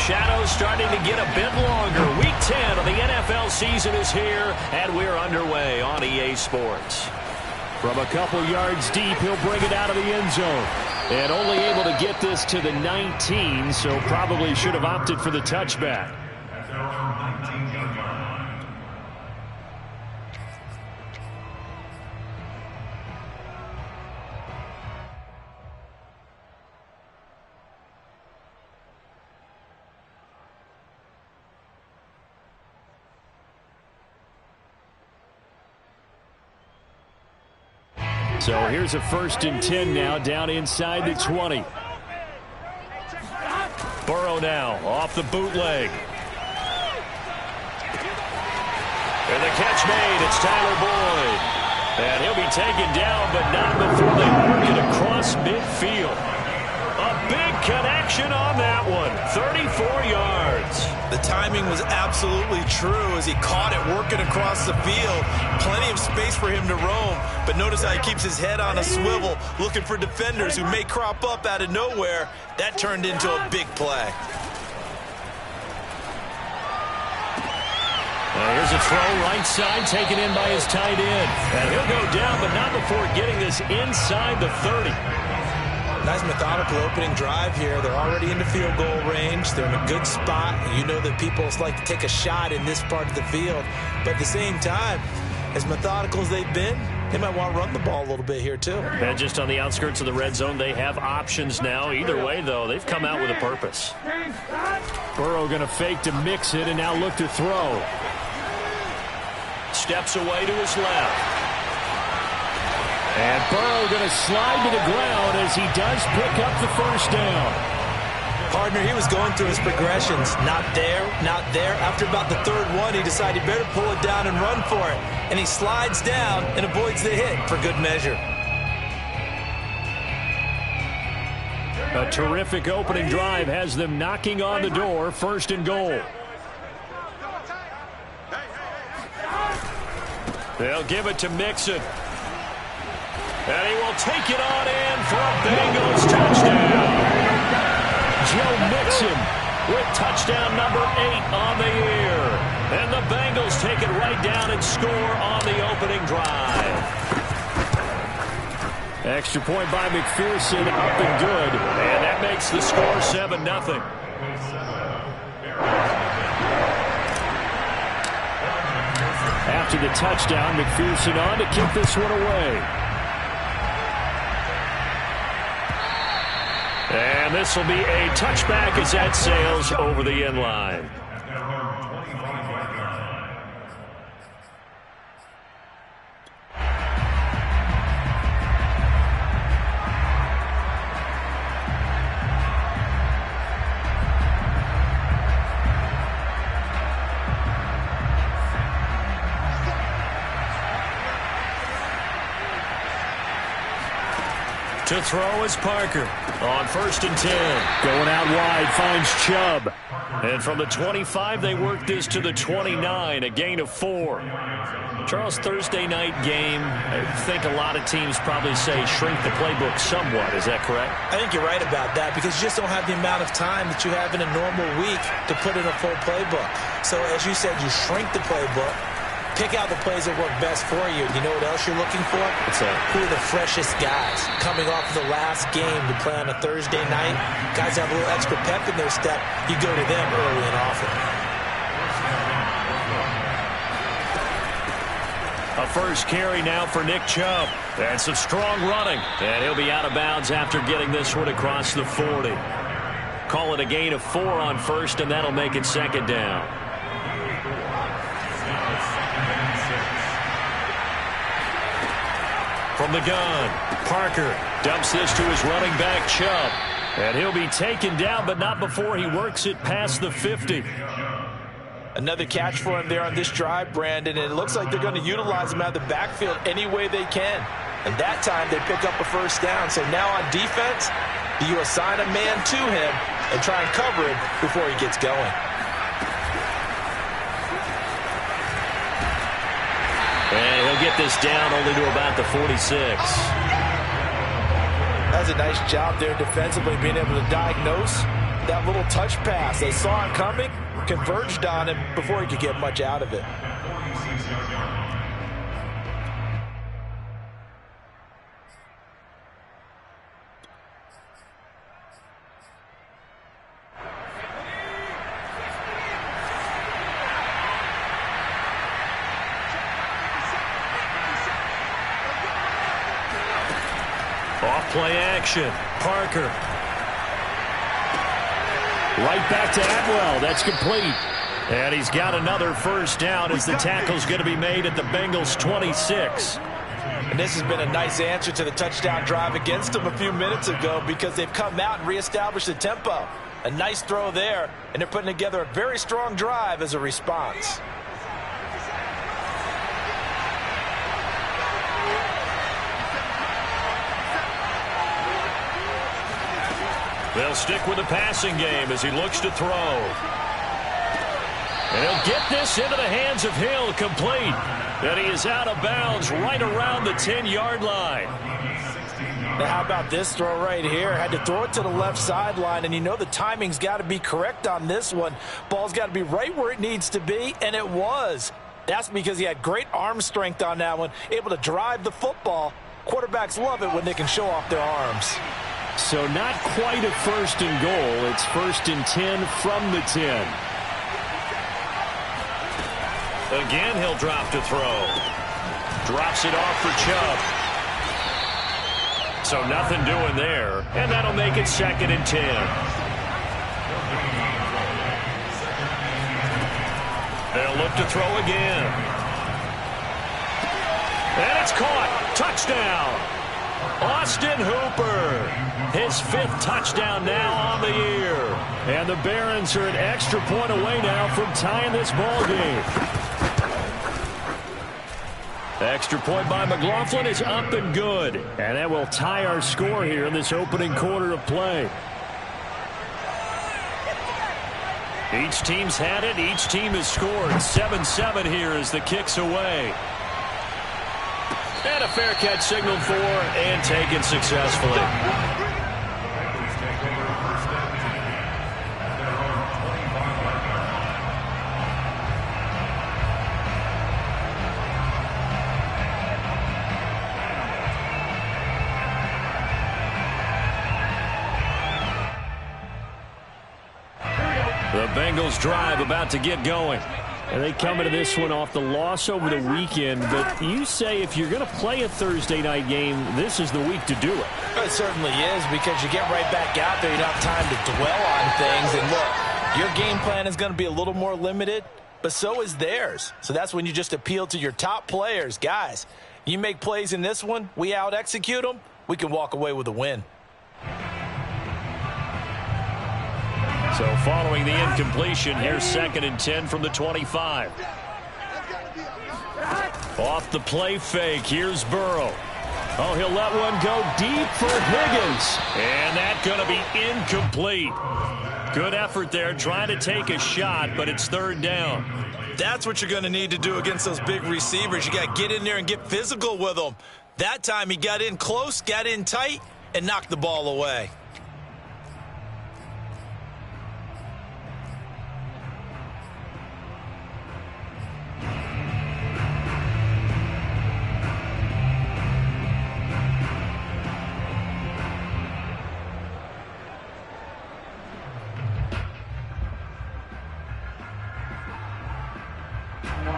shadows starting to get a bit longer. Week 10 of the NFL season is here, and we're underway on EA Sports. From a couple yards deep, he'll bring it out of the end zone. And only able to get this to the 19, so probably should have opted for the touchback. So here's a 1st and 10 now, down inside the 20. Burrow now off the bootleg. And the catch made. It's Tyler Boyd. And he'll be taken down, but not before they work it across midfield. A big connection on that one. 34 yards. The timing was absolutely true as he caught it working across the field. Plenty of space for him to roam, but notice how he keeps his head on a swivel looking for defenders who may crop up out of nowhere. That turned into a big play. Here's a throw right side taken in by his tight end. And he'll go down, but not before getting this inside the 30. Nice methodical opening drive here. They're already in the field goal range. They're in a good spot. You know that people like to take a shot in this part of the field. But at the same time, as methodical as they've been, they might want to run the ball a little bit here too. And just on the outskirts of the red zone, they have options now. Either way, though, they've come out with a purpose. Burrow going to fake to mix it and now look to throw. Steps away to his left. And Burrow going to slide to the ground as he does pick up the 1st down. Partner, he was going through his progressions. Not there, not there. After about the 3rd one, he decided he better pull it down and run for it. And he slides down and avoids the hit for good measure. A terrific opening drive has them knocking on the door. 1st and goal. They'll give it to Mixon. And he will take it on in for a Bengals touchdown. Joe Mixon with touchdown number 8 on the year. And the Bengals take it right down and score on the opening drive. Extra point by McPherson, up and good. And that makes the score 7-0. After the touchdown, McPherson on to kick this one away. And this will be a touchback as that sails over the end line. To throw is Parker on 1st and 10. Going out wide, finds Chubb. And from the 25, they work this to the 29, a gain of 4. Charles, Thursday night game, I think a lot of teams probably say shrink the playbook somewhat. Is that correct? I think you're right about that because you just don't have the amount of time that you have in a normal week to put in a full playbook. So as you said, you shrink the playbook. Pick out the plays that work best for you. You know what else you're looking for? What's that? Who are the freshest guys coming off the last game to play on a Thursday night? Guys have a little extra pep in their step. You go to them early and often. A 1st carry now for Nick Chubb. And some strong running. And he'll be out of bounds after getting this one across the 40. Call it a gain of 4 on 1st, and that'll make it 2nd down. From the gun, Parker dumps this to his running back, Chubb. And he'll be taken down, but not before he works it past the 50. Another catch for him there on this drive, Brandon, and it looks like they're going to utilize him out of the backfield any way they can. And that time they pick up a 1st down. So now on defense, do you assign a man to him and try and cover him before he gets going? And he'll get this down only to about the 46. That's a nice job there defensively, being able to diagnose That little touch pass, they saw it coming, converged on him before he could get much out of it. Off-play action. Parker. Right back to Atwell. That's complete. And he's got another first down as the tackle's going to be made at the Bengals' 26. And this has been a nice answer to the touchdown drive against them a few minutes ago because they've come out and reestablished the tempo. A nice throw there, and they're putting together a very strong drive as a response. They'll stick with the passing game as he looks to throw. And he'll get this into the hands of Hill, complete. And he is out of bounds right around the 10-yard line. Now how about this throw right here? Had to throw it to the left sideline, and you know the timing's got to be correct on this one. Ball's got to be right where it needs to be, and it was. That's because he had great arm strength on that one, able to drive the football. Quarterbacks love it when they can show off their arms. So not quite a first and goal. It's first and 10 from the 10. Again, he'll drop to throw. Drops it off for Chubb. So nothing doing there. And that'll make it second and 10. They'll look to throw again. And it's caught. Touchdown. Austin Hooper, his 5th touchdown now on the year. And the Barons are an extra point away now from tying this ball game. Extra point by McLaughlin is up and good. And that will tie our score here in this opening quarter of play. Each team's had it. Each team has scored. 7-7 here as the kick's away. And a fair catch signaled for and taken successfully. The Bengals drive about to get going. And they come into this one off the loss over the weekend. But you say if you're going to play a Thursday night game, this is the week to do it. It certainly is, because you get right back out there. You don't have time to dwell on things. And look, your game plan is going to be a little more limited, but so is theirs. So that's when you just appeal to your top players. Guys, you make plays in this one, we out-execute them, we can walk away with a win. So following the incompletion, here's second and 10 from the 25. Off the play fake, here's Burrow. Oh, he'll let one go deep for Higgins. And that's going to be incomplete. Good effort there, trying to take a shot, but it's third down. That's what you're going to need to do against those big receivers. You got to get in there and get physical with them. That time he got in close, got in tight, and knocked the ball away.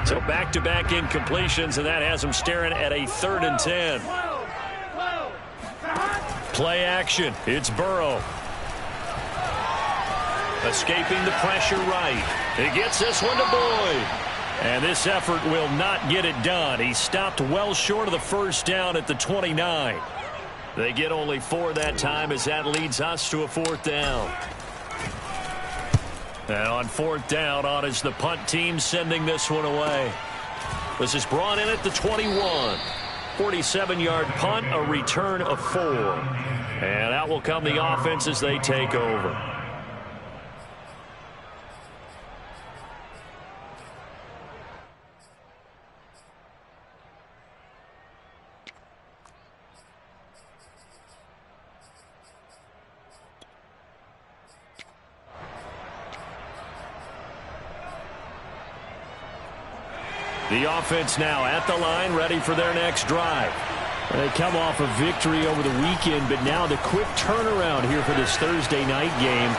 So back-to-back incompletions, and that has them staring at a third and 10. Play action. It's Burrow. Escaping the pressure right. He gets this one to Boyd. And this effort will not get it done. He stopped well short of the first down at the 29. They get only 4 that time as that leads us to a fourth down. And on fourth down, on is the punt team sending this one away. This is brought in at the 21. 47-yard punt, a return of 4. And out will come the offense as they take over. The offense now at the line, ready for their next drive. They come off a victory over the weekend, but now the quick turnaround here for this Thursday night game.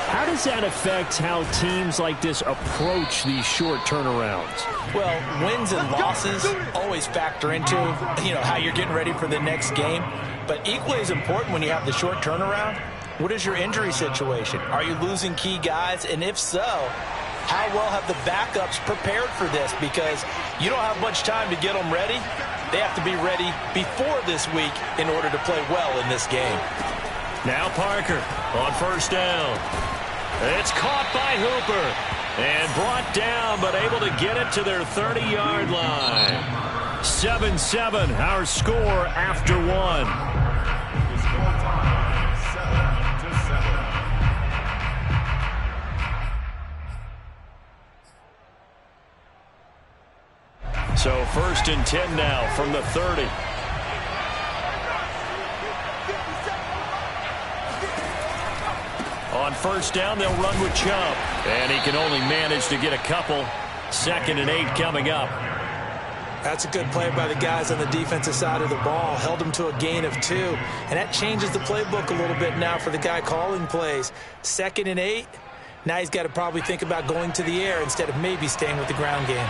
How does that affect how teams like this approach these short turnarounds? Well, wins and losses always factor into, how you're getting ready for the next game. But equally as important when you have the short turnaround, what is your injury situation? Are you losing key guys? And if so, how well have the backups prepared for this? Because you don't have much time to get them ready. They have to be ready before this week in order to play well in this game. Now Parker on first down. It's caught by Hooper and brought down, but able to get it to their 30-yard line. 7-7, our score after one. So 1st and 10 now from the 30. On first down, they'll run with Chubb. And he can only manage to get a couple. 2nd and 8 coming up. That's a good play by the guys on the defensive side of the ball. Held him to a gain of 2. And that changes the playbook a little bit now for the guy calling plays. 2nd and 8. Now he's got to probably think about going to the air instead of maybe staying with the ground game.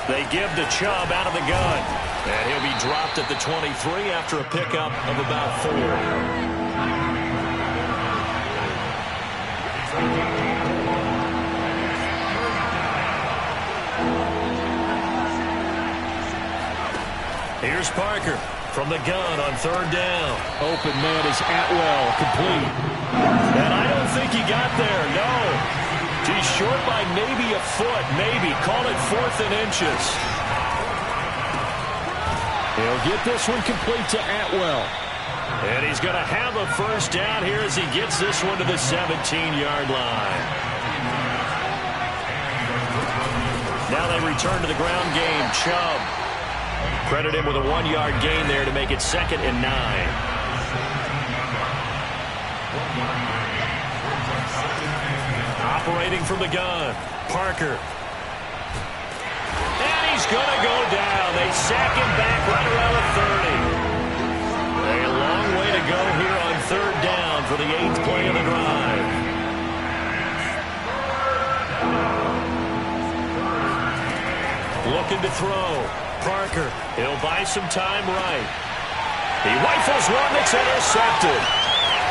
They give to Chubb out of the gun. And he'll be dropped at the 23 after a pickup of about 4. Here's Parker from the gun on 3rd down. Open man is Atwell, complete. And I don't think he got there, no. He's short by maybe a foot, maybe. Call it 4th and inches. He'll get this one complete to Atwell. And he's going to have a first down here as he gets this one to the 17-yard line. Now they return to the ground game. Chubb. Credit him with a 1-yard gain there to make it 2nd and 9. Operating from the gun, Parker. And he's going to go down. They sack him back right around the 30. A long way to go here on 3rd down for the 8th play of the drive. Looking to throw. Parker, he'll buy some time right. He rifles one that's intercepted.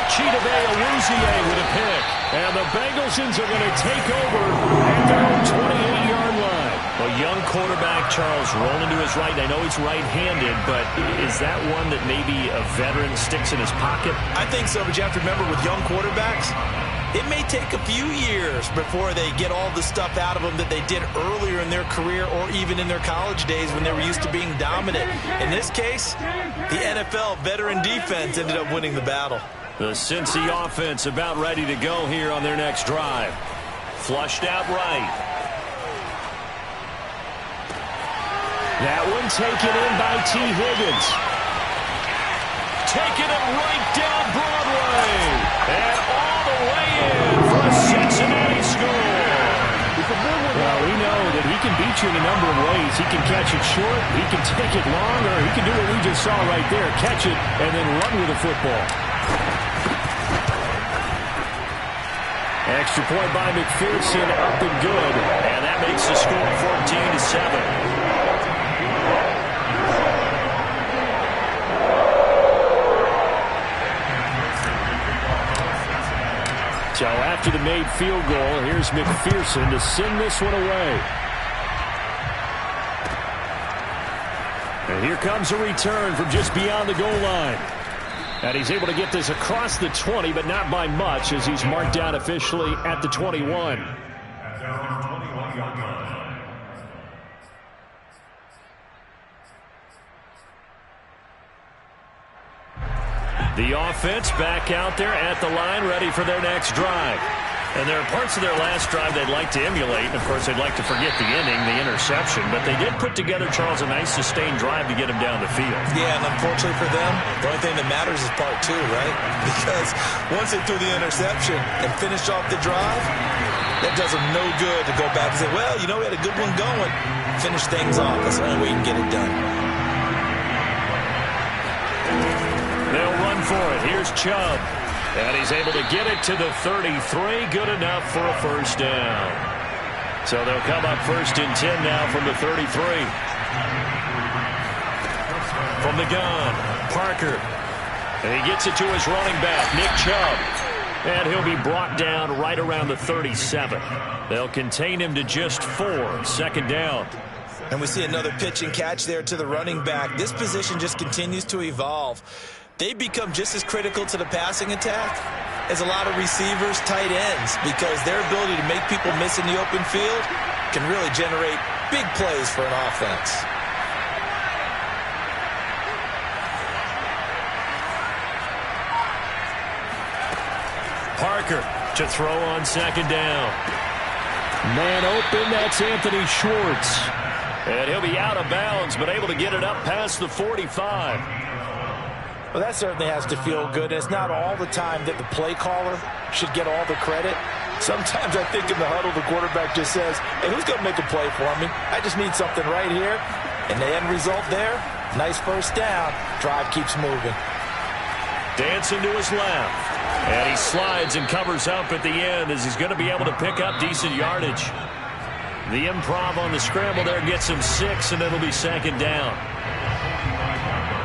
Chidobe Awuzie with a pick. And the Bengals are going to take over at their own 28-yard line. A young quarterback, Charles, rolling to his right. I know he's right-handed, but is that one that maybe a veteran sticks in his pocket? I think so, but you have to remember with young quarterbacks, it may take a few years before they get all the stuff out of them that they did earlier in their career or even in their college days when they were used to being dominant. In this case, the NFL veteran defense ended up winning the battle. The Cincy offense about ready to go here on their next drive. Flushed out right. That one taken in by T. Higgins. Taking it right down Broadway. And all the way in for a Cincinnati score. Well, we know that he can beat you in a number of ways. He can catch it short, he can take it long, or he can do what we just saw right there, catch it and then run with the football. Extra point by McPherson, up and good. And that makes the score 14-7. So after the made field goal, here's McPherson to send this one away. And here comes a return from just beyond the goal line. And he's able to get this across the 20, but not by much, as he's marked down officially at the 21. The offense back out there at the line, ready for their next drive. And there are parts of their last drive they'd like to emulate. Of course, they'd like to forget the inning, the interception. But they did put together, Charles, a nice sustained drive to get him down the field. Yeah, and unfortunately for them, the only thing that matters is part two, right? Because once they threw the interception and finished off the drive, that does them no good to go back and say, well, you know, we had a good one going. Finish things off. That's the only way you can get it done. They'll run for it. Here's Chubb. And he's able to get it to the 33. Good enough for a first down. So they'll come up 1st and 10 now from the 33. From the gun, Parker. And he gets it to his running back, Nick Chubb. And he'll be brought down right around the 37. They'll contain him to just 4. 2nd down. And we see another pitch and catch there to the running back. This position just continues to evolve. They become just as critical to the passing attack as a lot of receivers, tight ends, because their ability to make people miss in the open field can really generate big plays for an offense. Parker to throw on 2nd down. Man open, that's Anthony Schwartz. And he'll be out of bounds, but able to get it up past the 45. Well, that certainly has to feel good. It's not all the time that the play caller should get all the credit. Sometimes I think in the huddle, the quarterback just says, hey, who's going to make a play for me? I just need something right here. And the end result there, nice first down. Drive keeps moving. Dancing to his left. And he slides and covers up at the end as he's going to be able to pick up decent yardage. The improv on the scramble there gets him 6, and it'll be 2nd down.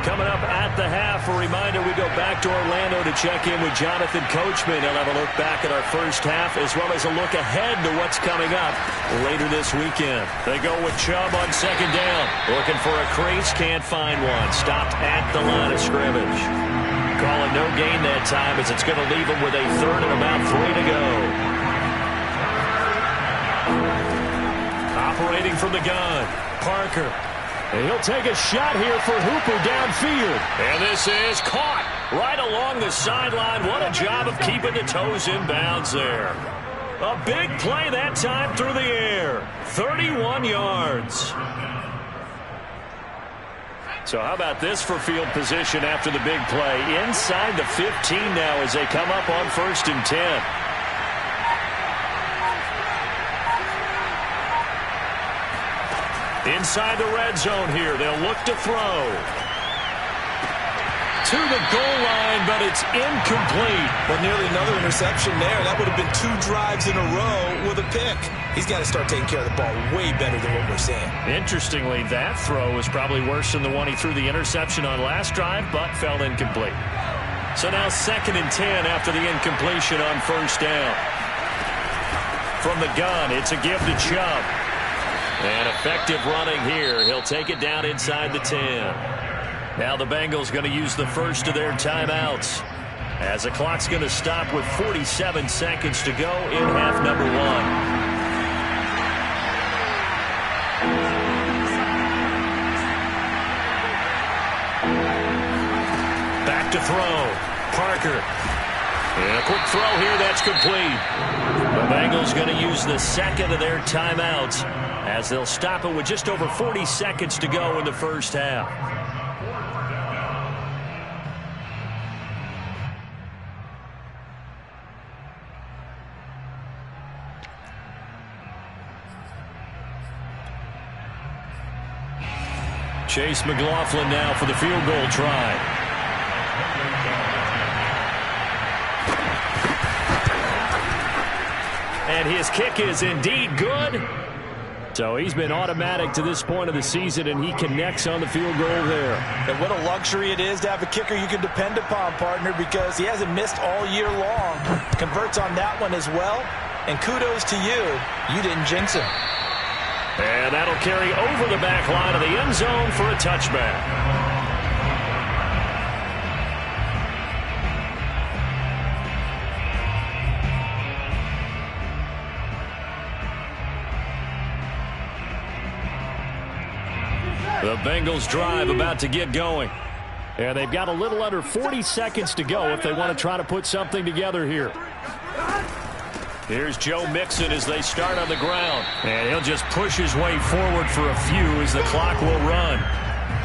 Coming up at the half, a reminder, we go back to Orlando to check in with Jonathan Coachman. He'll have a look back at our first half as well as a look ahead to what's coming up later this weekend. They go with Chubb on 2nd down. Looking for a crease, can't find one. Stopped at the line of scrimmage. Calling no gain that time as it's going to leave him with a 3rd and about 3 to go. Operating from the gun, Parker. And he'll take a shot here for Hooper downfield. And this is caught right along the sideline. What a job of keeping the toes in bounds there. A big play that time through the air. 31 yards. So how about this for field position after the big play? Inside the 15 now as they come up on 1st and 10. Inside the red zone here. They'll look to throw. To the goal line, but it's incomplete. But nearly another interception there. That would have been 2 drives in a row with a pick. He's got to start taking care of the ball way better than what we're seeing. Interestingly, that throw was probably worse than the one he threw the interception on last drive, but fell incomplete. So now 2nd and 10 after the incompletion on 1st down. From the gun, it's a give to Chubb. And effective running here. He'll take it down inside the 10. Now the Bengals going to use the first of their timeouts as the clock's going to stop with 47 seconds to go in half number 1. Back to throw. Parker. And a quick throw here, that's complete. The Bengals going to use the 2nd of their timeouts as they'll stop it with just over 40 seconds to go in the first half. Chase McLaughlin now for the field goal try. And his kick is indeed good. So he's been automatic to this point of the season, and he connects on the field goal there. And what a luxury it is to have a kicker you can depend upon, partner, because he hasn't missed all year long. Converts on that one as well. And kudos to you. You didn't jinx him. And that'll carry over the back line of the end zone for a touchback. The Bengals drive about to get going. And they've got a little under 40 seconds to go if they want to try to put something together here. Here's Joe Mixon as they start on the ground. And he'll just push his way forward for a few as the clock will run.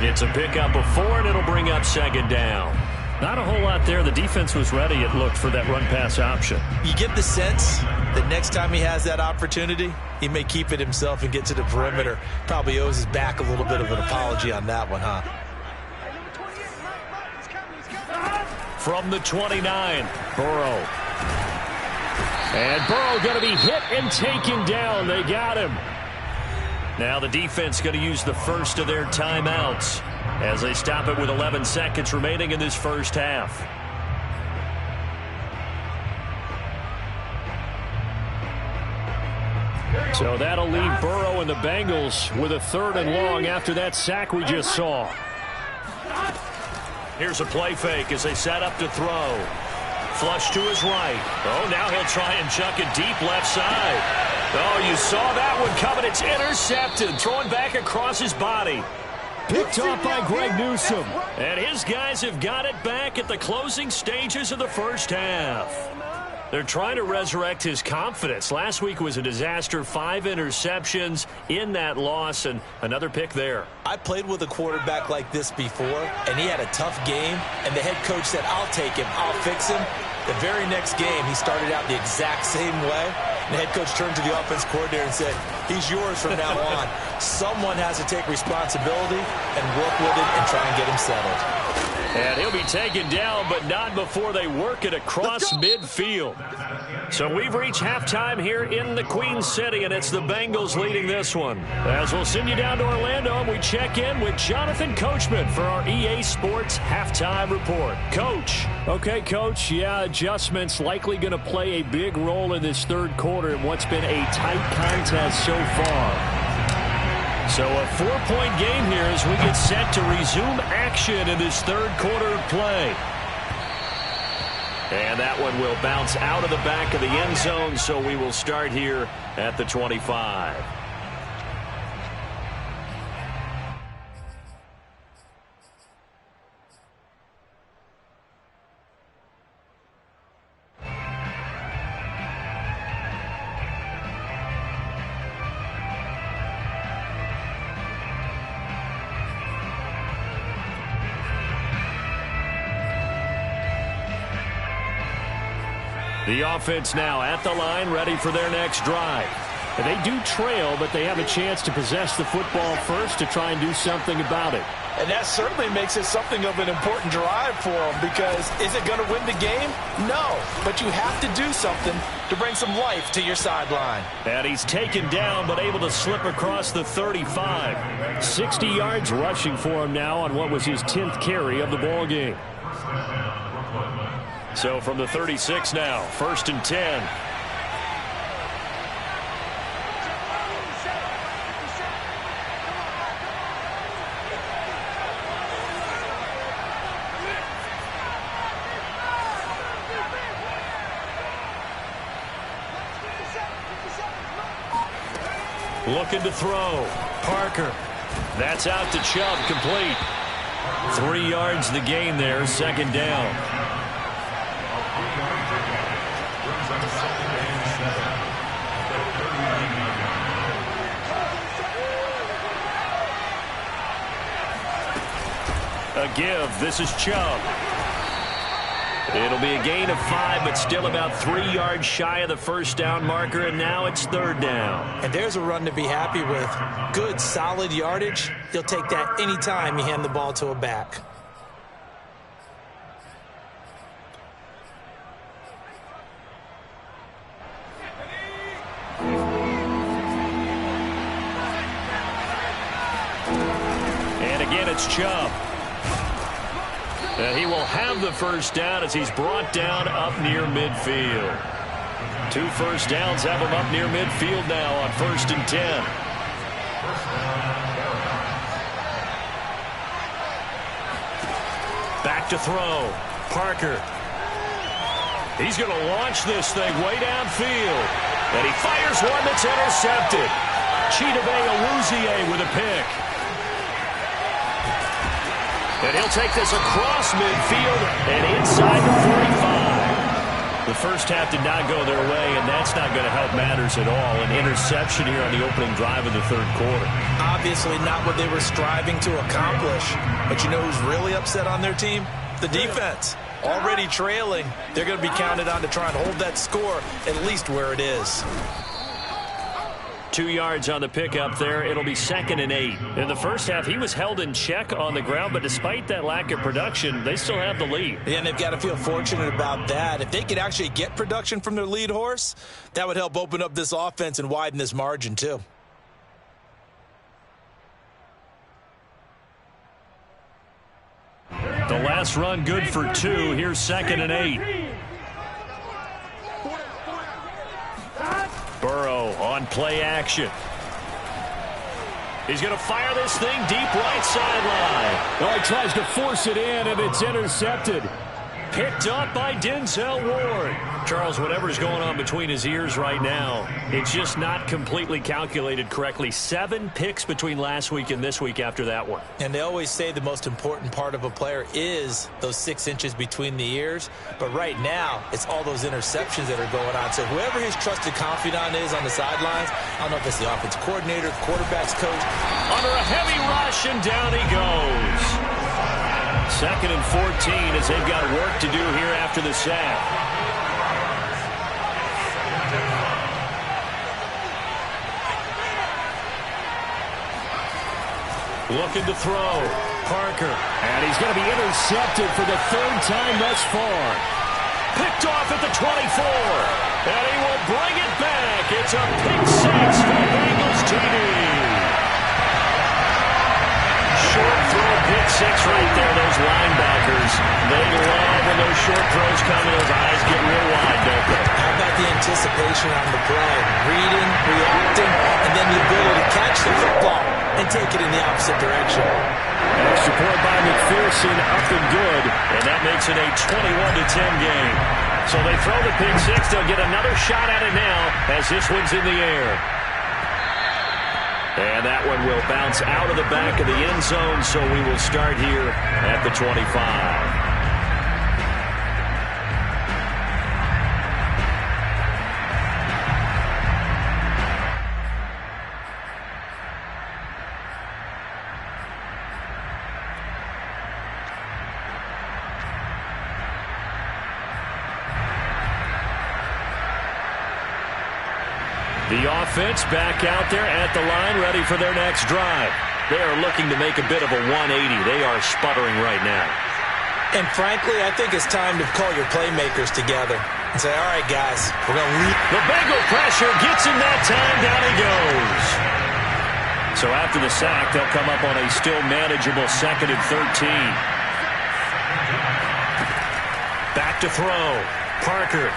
It's a pickup of 4, and it'll bring up second down. Not a whole lot there. The defense was ready, it looked, for that run-pass option. You get the sense that next time he has that opportunity, he may keep it himself and get to the perimeter. Probably owes his back a little bit of an apology on that one, huh? From the 29, Burrow. And Burrow going to be hit and taken down. They got him. Now the defense going to use the first of their timeouts as they stop it with 11 seconds remaining in this first half. So that'll leave Burrow and the Bengals with a 3rd and long after that sack we just saw. Here's a play fake as they set up to throw. Flush to his right. Oh, now he'll try and chuck it deep left side. Oh, you saw that one coming. It's intercepted. Throwing back across his body. Picked off by Greg Newsome. And his guys have got it back at the closing stages of the first half. They're trying to resurrect his confidence. Last week was a disaster. 5 interceptions in that loss, and another pick there. I played with a quarterback like this before, and he had a tough game, and the head coach said, I'll take him, I'll fix him. The very next game, he started out the exact same way. And the head coach turned to the offense coordinator and said, he's yours from now on. Someone has to take responsibility and work with him and try and get him settled. And he'll be taken down, but not before they work it across midfield. So we've reached halftime here in the Queen City, and it's the Bengals leading this one. As we'll send you down to Orlando, and we check in with Jonathan Coachman for our EA Sports Halftime Report. Coach. Okay, Coach, yeah, adjustments likely going to play a big role in this third quarter in what's been a tight contest so far. So a 4-point game here as we get set to resume action in this third quarter of play. And that one will bounce out of the back of the end zone, so we will start here at the 25. The offense now at the line, ready for their next drive. And they do trail, but they have a chance to possess the football first to try and do something about it. And that certainly makes it something of an important drive for them, because is it going to win the game? No, but you have to do something to bring some life to your sideline. And he's taken down, but able to slip across the 35. 60 yards rushing for him now on what was his 10th carry of the ball game. So from the 36 now, 1st and 10. Looking to throw. Parker. That's out to Chubb, complete. 3 yards the gain there, 2nd down. A give. This is Chubb. It'll be a gain of 5, but still about 3 yards shy of the first down marker, and now it's 3rd down. And there's a run to be happy with. Good, solid yardage. He'll take that anytime you hand the ball to a back. And again, it's Chubb. And he will have the first down as he's brought down up near midfield. 2 first downs have him up near midfield now on 1st and 10. Back to throw. Parker. He's going to launch this thing way downfield. And he fires one that's intercepted. Chidobe Awuzie with a pick. And he'll take this across midfield and inside the 45. The first half did not go their way, and that's not going to help matters at all. An interception here on the opening drive of the third quarter. Obviously not what they were striving to accomplish. But you know who's really upset on their team? The defense. Already trailing. They're going to be counted on to try and hold that score at least where it is. 2 yards on the pickup there. It'll be 2nd and 8. In the first half, he was held in check on the ground, but despite that lack of production, they still have the lead. And they've got to feel fortunate about that. If they could actually get production from their lead horse, that would help open up this offense and widen this margin too. The last run good for 2. Here's 2nd and 8. Burrow on play action. He's going to fire this thing deep right sideline. Oh, he tries to force it in, and it's intercepted. Picked up by Denzel Ward. Charles, whatever's going on between his ears right now, it's just not completely calculated correctly. 7 picks between last week and this week after that one. And they always say the most important part of a player is those 6 inches between the ears. But right now, it's all those interceptions that are going on. So whoever his trusted confidant is on the sidelines, I don't know if it's the offensive coordinator, quarterback's coach. Under a heavy rush, and down he goes. 2nd and 14 as they've got work to do here after the sack. Looking to throw. Parker. And he's going to be intercepted for the 3rd time thus far. Picked off at the 24. And he will bring it back. It's a pick 6 for Bengals TD. Short throw, pick 6 right there. Those linebackers, they love when those short throws come and those eyes get real wide, don't they? How about the anticipation on the play? Reading, reacting, and then the ability to catch the football and take it in the opposite direction. Extra point by McPherson, up and good, and that makes it a 21-10 game. So they throw the pick 6. They'll get another shot at it now as this one's in the air. And that one will bounce out of the back of the end zone, so we will start here at the 25. The offense back out there at the line, ready for their next drive. They are looking to make a bit of a 180. They are sputtering right now. And frankly, I think it's time to call your playmakers together and say, all right, guys, we're going to lead. The Bengal pressure gets him that time. Down he goes. So after the sack, they'll come up on a still manageable 2nd and 13. Back to throw. Parker.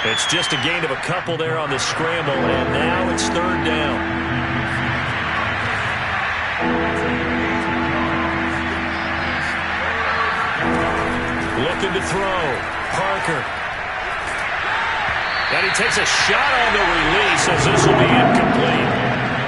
It's just a gain of a couple there on the scramble, and now it's 3rd down. Looking to throw. Parker. And he takes a shot on the release as this will be incomplete.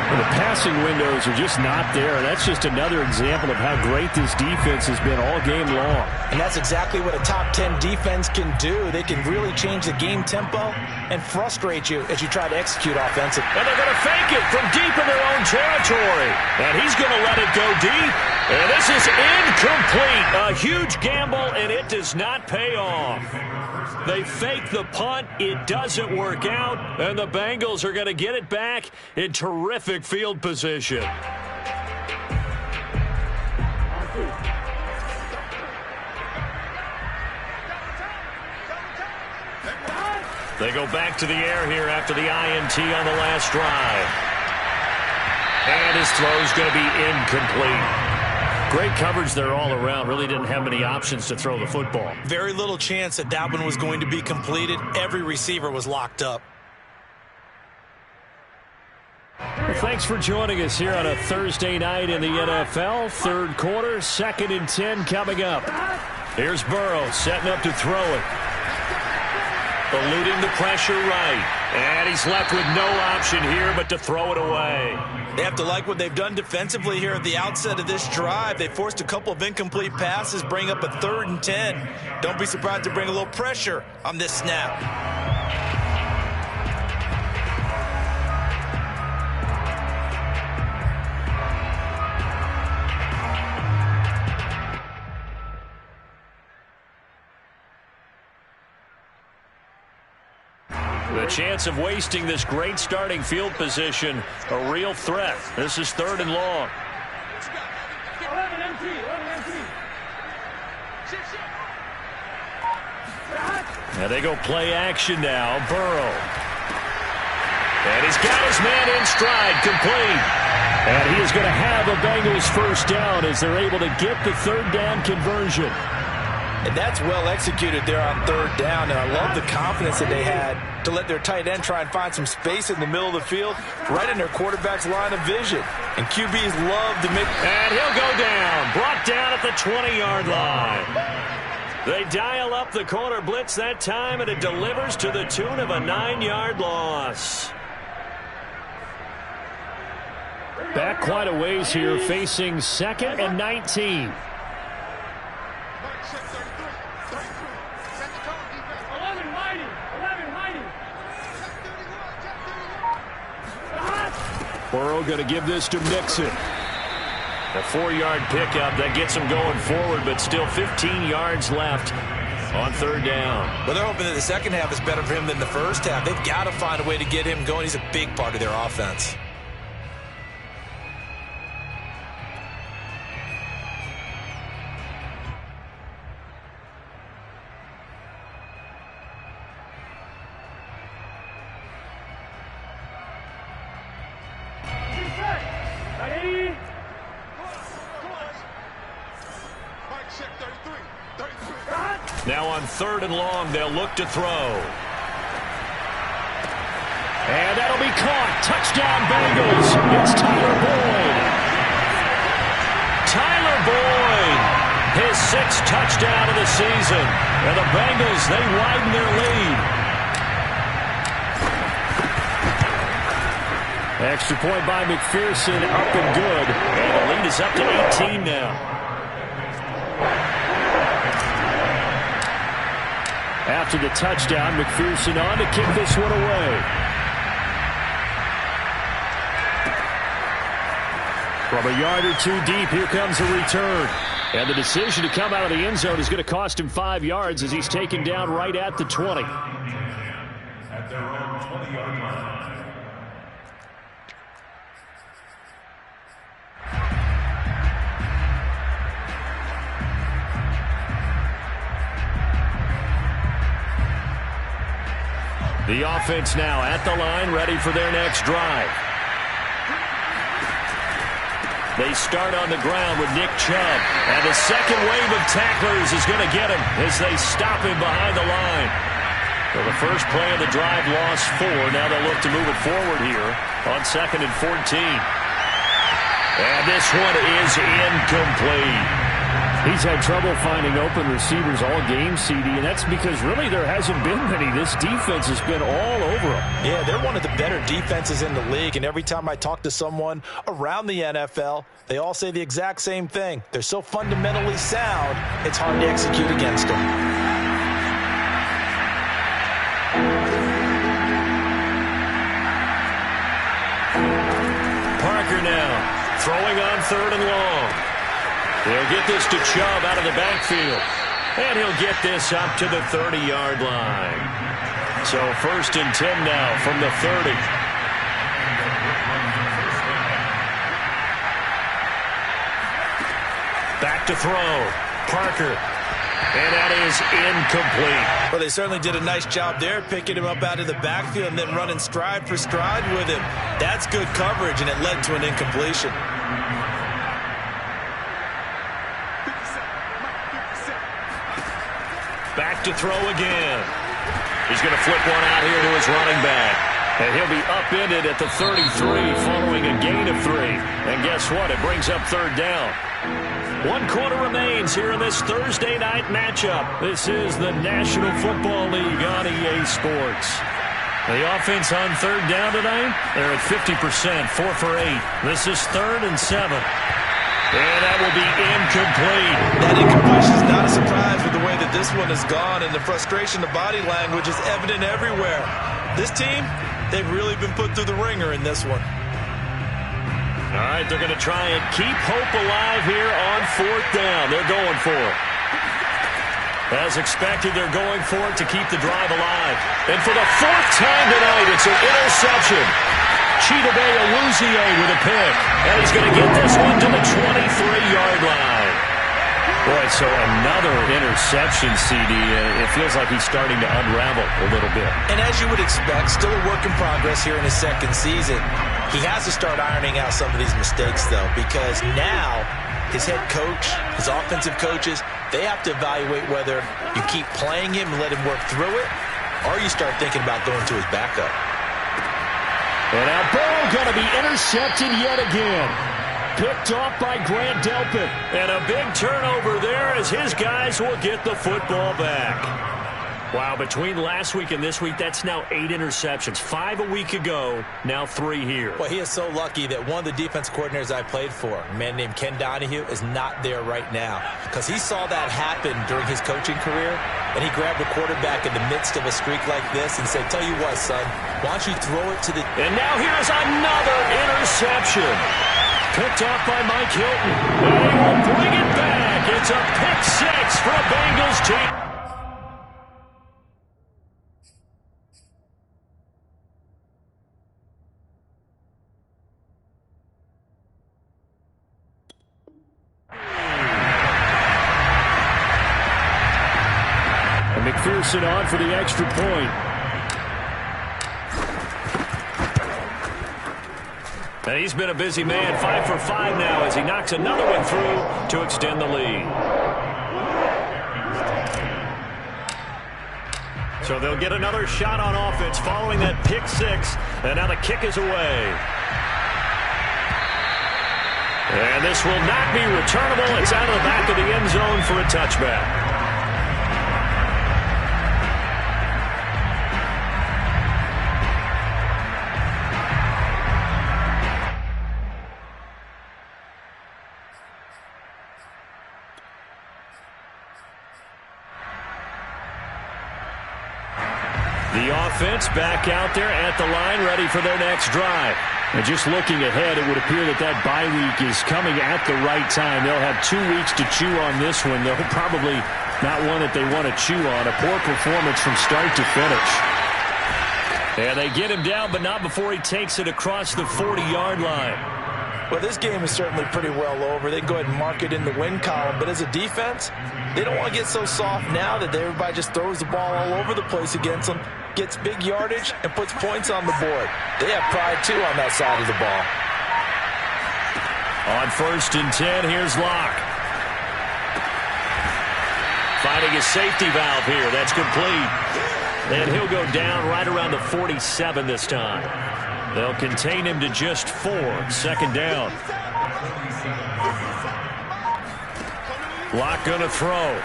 Well, the passing windows are just not there. That's just another example of how great this defense has been all game long. And that's exactly what a top 10 defense can do. They can really change the game tempo and frustrate you as you try to execute offensively. And they're going to fake it from deep in their own territory. And he's going to let it go deep. And this is incomplete. A huge gamble, and it does not pay off. They fake the punt. It doesn't work out. And the Bengals are going to get it back in terrific field position. They go back to the air here after the INT on the last drive. And his throw's going to be incomplete. Great coverage there all around. Really didn't have many options to throw the football. Very little chance that that one was going to be completed. Every receiver was locked up. Well, thanks for joining us here on a Thursday night in the NFL. 3rd quarter, 2nd and 10 coming up. Here's Burrow setting up to throw it. Eluding the pressure right. And he's left with no option here but to throw it away. They have to like what they've done defensively here at the outset of this drive. They forced a couple of incomplete passes, bring up a 3rd and 10. Don't be surprised to bring a little pressure on this snap. The chance of wasting this great starting field position, a real threat. This is 3rd and long. Now they go play action now. Burrow. And he's got his man in stride, complete. And he is going to have a Bengals first down as they're able to get the 3rd down conversion. And that's well executed there on 3rd down. And I love the confidence that they had to let their tight end try and find some space in the middle of the field, right in their quarterback's line of vision. And QBs love to make... And he'll go down. Brought down at the 20-yard line. They dial up the corner blitz that time, and it delivers to the tune of a 9-yard loss. Back quite a ways here, facing 2nd and 19. Burrow going to give this to Mixon. A 4-yard pickup that gets him going forward, but still 15 yards left on 3rd down. Well, they're hoping that the second half is better for him than the first half. They've got to find a way to get him going. He's a big part of their offense. Now on 3rd and long, they'll look to throw. And that'll be caught. Touchdown, Bengals. It's Tyler Boyd. Tyler Boyd, his 6th touchdown of the season. And the Bengals, they widen their lead. Extra point by McPherson, up and good. And the lead is up to 18 now. After the touchdown, McPherson on to kick this one away. From a yard or 2 deep, here comes the return. And the decision to come out of the end zone is going to cost him 5 yards as he's taken down right at the 20. At their own 20-yard line. The offense now at the line, ready for their next drive. They start on the ground with Nick Chubb. And the second wave of tacklers is going to get him as they stop him behind the line. So the first play of the drive lost 4. Now they'll look to move it forward here on 2nd and 14. And this one is incomplete. He's had trouble finding open receivers all game, CD, and that's because really there hasn't been many. This defense has been all over him. Yeah, they're one of the better defenses in the league, and every time I talk to someone around the NFL, they all say the exact same thing. They're so fundamentally sound, it's hard to execute against them. Parker now throwing on 3rd and long. They'll get this to Chubb out of the backfield. And he'll get this up to the 30-yard line. So 1st and 10 now from the 30. Back to throw. Parker. And that is incomplete. Well, they certainly did a nice job there, picking him up out of the backfield and then running stride for stride with him. That's good coverage, and it led to an incompletion. Back to throw again. He's going to flip one out here to his running back. And he'll be upended at the 33 following a gain of 3. And guess what? It brings up third down. 1 quarter remains here in this Thursday night matchup. This is the National Football League on EA Sports. The offense on third down tonight, they're at 50%, 4 for 8. This is 3rd and 7. And that will be incomplete. That incompletion is not a surprise with the way that this one has gone, and the frustration, the body language is evident everywhere. This team, they've really been put through the ringer in this one. All right, they're going to try and keep hope alive here on 4th down. They're going for it. As expected, they're going for it to keep the drive alive. And for the 4th time tonight, it's an interception. Chidobe Awuzie with a pick. And he's going to get this one to the 23-yard line. Boy, so another interception, CD. It feels like he's starting to unravel a little bit. And as you would expect, still a work in progress here in his 2nd season. He has to start ironing out some of these mistakes, though, because now his head coach, his offensive coaches, they have to evaluate whether you keep playing him and let him work through it, or you start thinking about going to his backup. And now Burrow going to be intercepted yet again. Picked off by Grant Delpit. And a big turnover there as his guys will get the football back. Wow, between last week and this week, that's now 8 interceptions. 5 a week ago, now 3 here. Well, he is so lucky that one of the defense coordinators I played for, a man named Ken Donahue, is not there right now. Because he saw that happen during his coaching career, and he grabbed the quarterback in the midst of a streak like this and said, tell you what, son, why don't you throw it to the... And now here's another interception. Picked off by Mike Hilton. And he will bring it back. It's a pick 6 for a Bengals team. McPherson on for the extra point. And he's been a busy man, 5 for 5 now as he knocks another one through to extend the lead. So they'll get another shot on offense following that pick 6. And now the kick is away. And this will not be returnable. It's out of the back of the end zone for a touchback. The offense back out there at the line, ready for their next drive. And just looking ahead, it would appear that that bye week is coming at the right time. They'll have 2 weeks to chew on this one. They'll probably not one that they want to chew on. A poor performance from start to finish. And they get him down, but not before he takes it across the 40-yard line. Well, this game is certainly pretty well over. They can go ahead and mark it in the win column. But as a defense, they don't want to get so soft now that everybody just throws the ball all over the place against them, gets big yardage, and puts points on the board. They have pride, too, on that side of the ball. On 1st and 10, here's Locke. Finding a safety valve here. That's complete. And he'll go down right around the 47 this time. They'll contain him to just 4. 2nd down. Locke going to throw.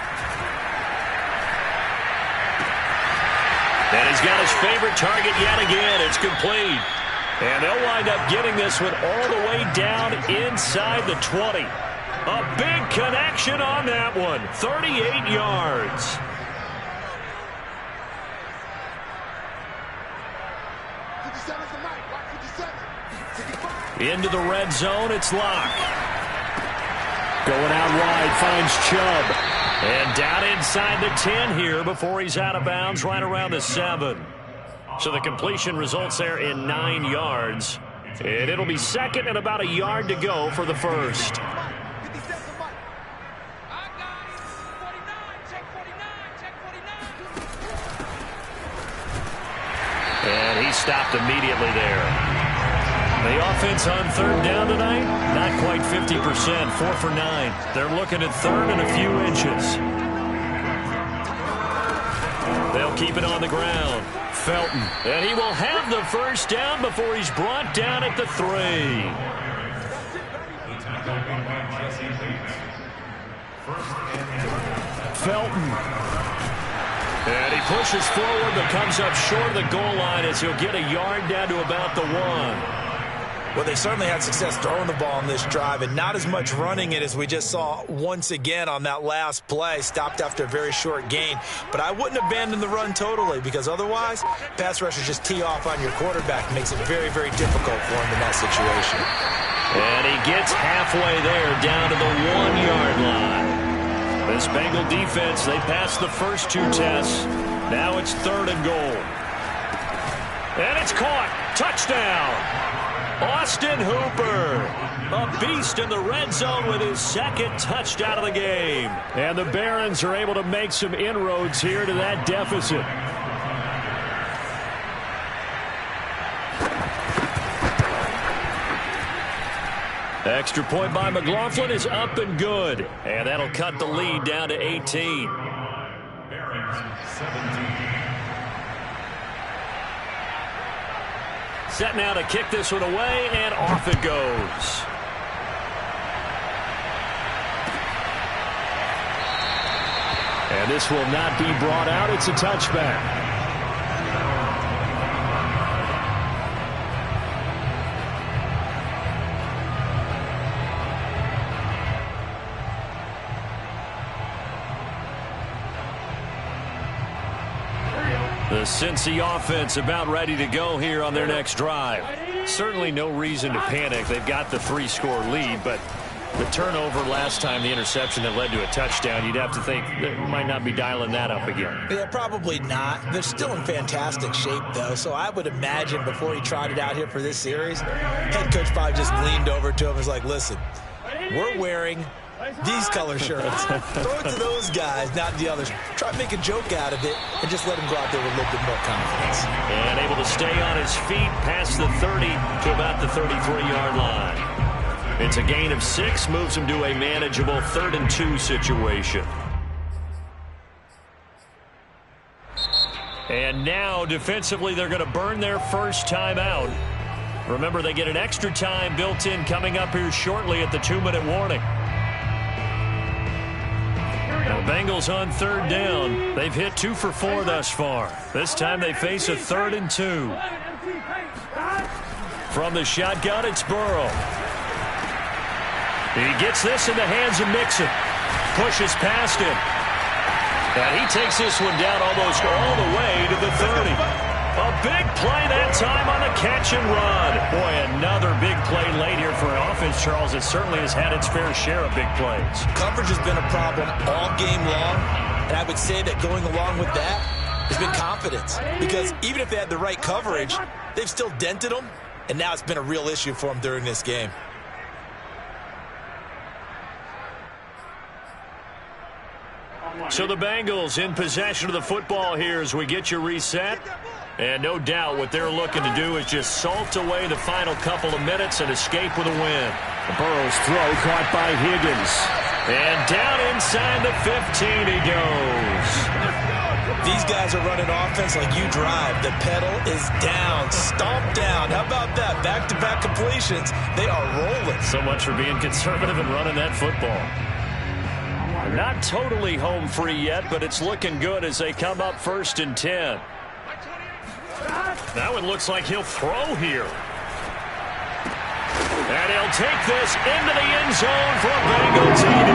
And he's got his favorite target yet again. It's complete. And they'll wind up getting this one all the way down inside the 20. A big connection on that one. 38 yards. Into the red zone, it's Locke. Going out wide, finds Chubb. And down inside the 10 here before he's out of bounds, right around the 7. So the completion results there in 9 yards. And it'll be 2nd and about a yard to go for the 1st. And he stopped immediately there. The offense on 3rd down tonight, not quite 50%, 4 for 9. They're looking at 3rd and a few inches. They'll keep it on the ground. Felton. And he will have the first down before he's brought down at the 3. Felton. And he pushes forward but comes up short of the goal line as he'll get a yard down to about the 1. Well, they certainly had success throwing the ball on this drive and not as much running it as we just saw once again on that last play. Stopped after a very short gain. But I wouldn't abandon the run totally because otherwise, pass rushers just tee off on your quarterback. Makes it very, very difficult for him in that situation. And he gets halfway there down to the 1-yard line. This Bengal defense, they passed the first 2 tests. Now it's 3rd and goal. And it's caught. Touchdown. Austin Hooper, a beast in the red zone with his 2nd touchdown of the game. And the Barons are able to make some inroads here to that deficit. Extra point by McLaughlin is up and good. And that'll cut the lead down to 18. Barons 17. Set now to kick this one away, and off it goes. And this will not be brought out. It's a touchback. The Cincy offense about ready to go here on their next drive. Certainly no reason to panic. They've got the 3-score lead, but the turnover last time, the interception that led to a touchdown, you'd have to think they might not be dialing that up again. Yeah, probably not. They're still in fantastic shape, though, so I would imagine before he trotted out here for this series, head coach probably just leaned over to him and was like, listen, we're wearing these color shirts. Throw it to those guys, not the others. Try to make a joke out of it and just let him go out there with a little bit more confidence. And able to stay on his feet past the 30 to about the 33-yard line. It's a gain of 6, moves him to a manageable 3rd and 2 situation. And now defensively they're going to burn their first time out. Remember, they get an extra time built in coming up here shortly at the 2-minute warning. The Bengals on 3rd down. They've hit 2 for 4 thus far. This time they face a 3rd and 2. From the shotgun, it's Burrow. He gets this in the hands of Mixon. Pushes past him. And he takes this one down almost all the way to the 30. A big play that time on the catch and run. Boy, another big play late here for an offense, Charles, that certainly has had its fair share of big plays. Coverage has been a problem all game long, and I would say that going along with that has been confidence. Because even if they had the right coverage, they've still dented them, and now it's been a real issue for them during this game. So the Bengals in possession of the football here as we get you reset. And no doubt what they're looking to do is just salt away the final couple of minutes and escape with a win. Burrow's throw caught by Higgins. And down inside the 15 he goes. These guys are running offense like you drive. The pedal is down, stomped down. How about that? Back-to-back completions. They are rolling. So much for being conservative and running that football. Not totally home free yet, but it's looking good as they come up 1st and 10. Now it looks like he'll throw here. And he'll take this into the end zone for a Bengal TD.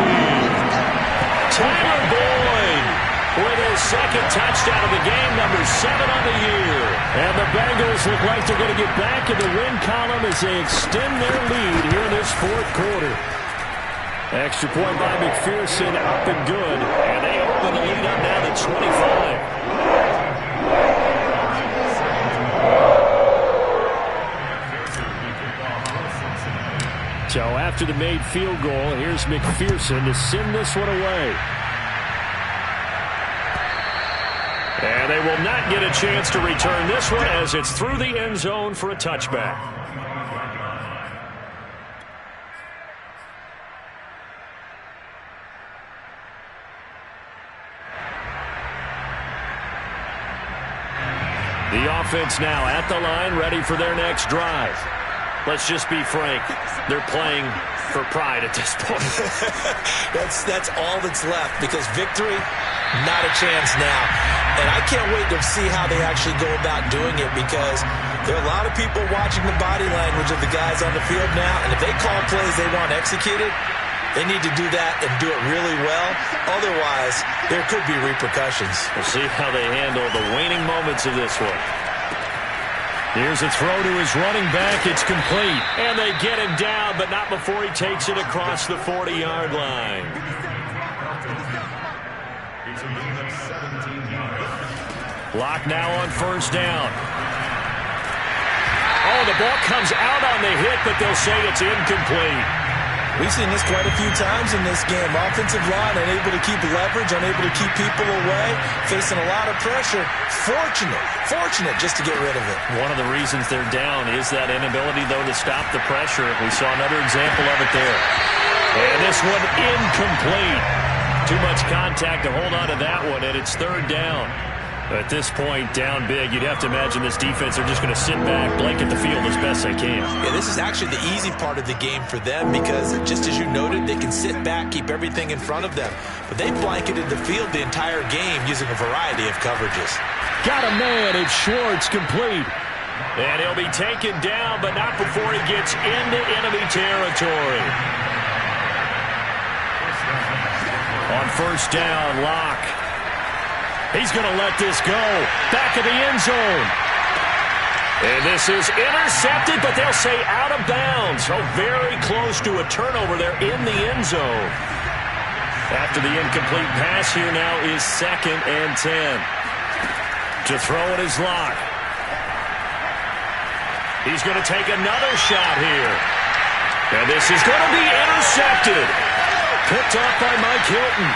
Tyler Boyd with his 2nd touchdown of the game, number 7 on the year. And the Bengals look like they're going to get back in the win column as they extend their lead here in this 4th quarter. Extra point by McPherson, up and good. And they open the lead up now to 25. So after the made field goal, here's McPherson to send this one away. And they will not get a chance to return this one as it's through the end zone for a touchback. The offense now at the line, ready for their next drive. Let's just be frank. They're playing for pride at this point. That's all that's left, because victory, not a chance now. And I can't wait to see how they actually go about doing it, because there are a lot of people watching the body language of the guys on the field now, and if they call plays they want executed, they need to do that and do it really well. Otherwise, there could be repercussions. We'll see how they handle the waning moments of this one. Here's a throw to his running back. It's complete. And they get him down, but not before he takes it across the 40-yard line. Lock now on first down. Oh, the ball comes out on the hit, but they'll say it's incomplete. We've seen this quite a few times in this game. Offensive line unable to keep leverage, unable to keep people away, facing a lot of pressure. Fortunate just to get rid of it. One of the reasons they're down is that inability, though, to stop the pressure. We saw another example of it there. And this one incomplete. Too much contact to hold on to that one, and it's third down. At this point, down big, you'd have to imagine this defense are just going to sit back, blanket the field as best they can. Yeah, this is actually the easy part of the game for them, because just as you noted, they can sit back, keep everything in front of them. But they blanketed the field the entire game using a variety of coverages. Got a man, it's Schwartz, complete. And he'll be taken down, but not before he gets into enemy territory. On first down, Lock. He's going to let this go. Back of the end zone. And this is intercepted, but they'll say out of bounds. Oh, very close to a turnover there in the end zone. After the incomplete pass, here now is 2nd and 10. To throw it is Lock. He's going to take another shot here. And this is going to be intercepted. Picked off by Mike Hilton.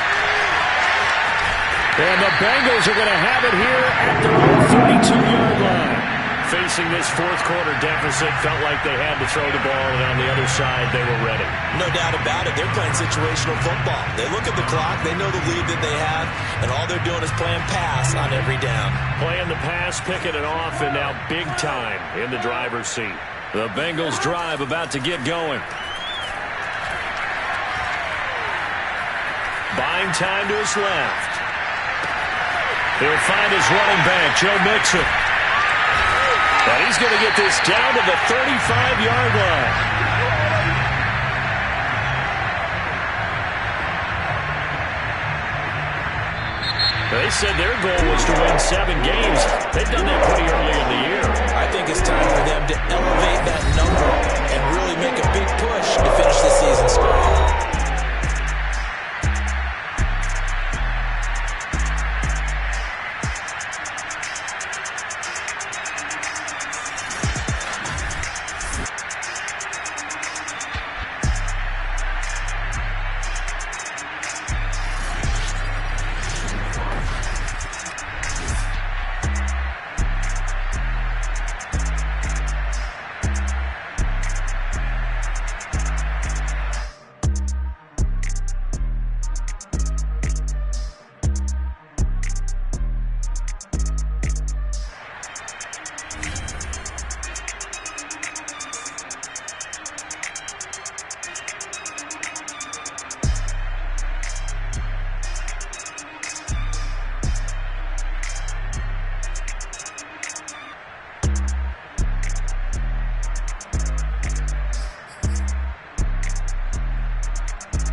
And the Bengals are going to have it here at their own 32-yard line. Facing this fourth-quarter deficit, felt like they had to throw the ball, and on the other side, they were ready. No doubt about it. They're playing situational football. They look at the clock. They know the lead that they have, and all they're doing is playing pass on every down. Playing the pass, picking it off, and now big time in the driver's seat. The Bengals drive about to get going. Buying time to his left. He'll find his running back, Joe Mixon. And he's going to get this down to the 35-yard line. They said their goal was to win 7 games. They've done that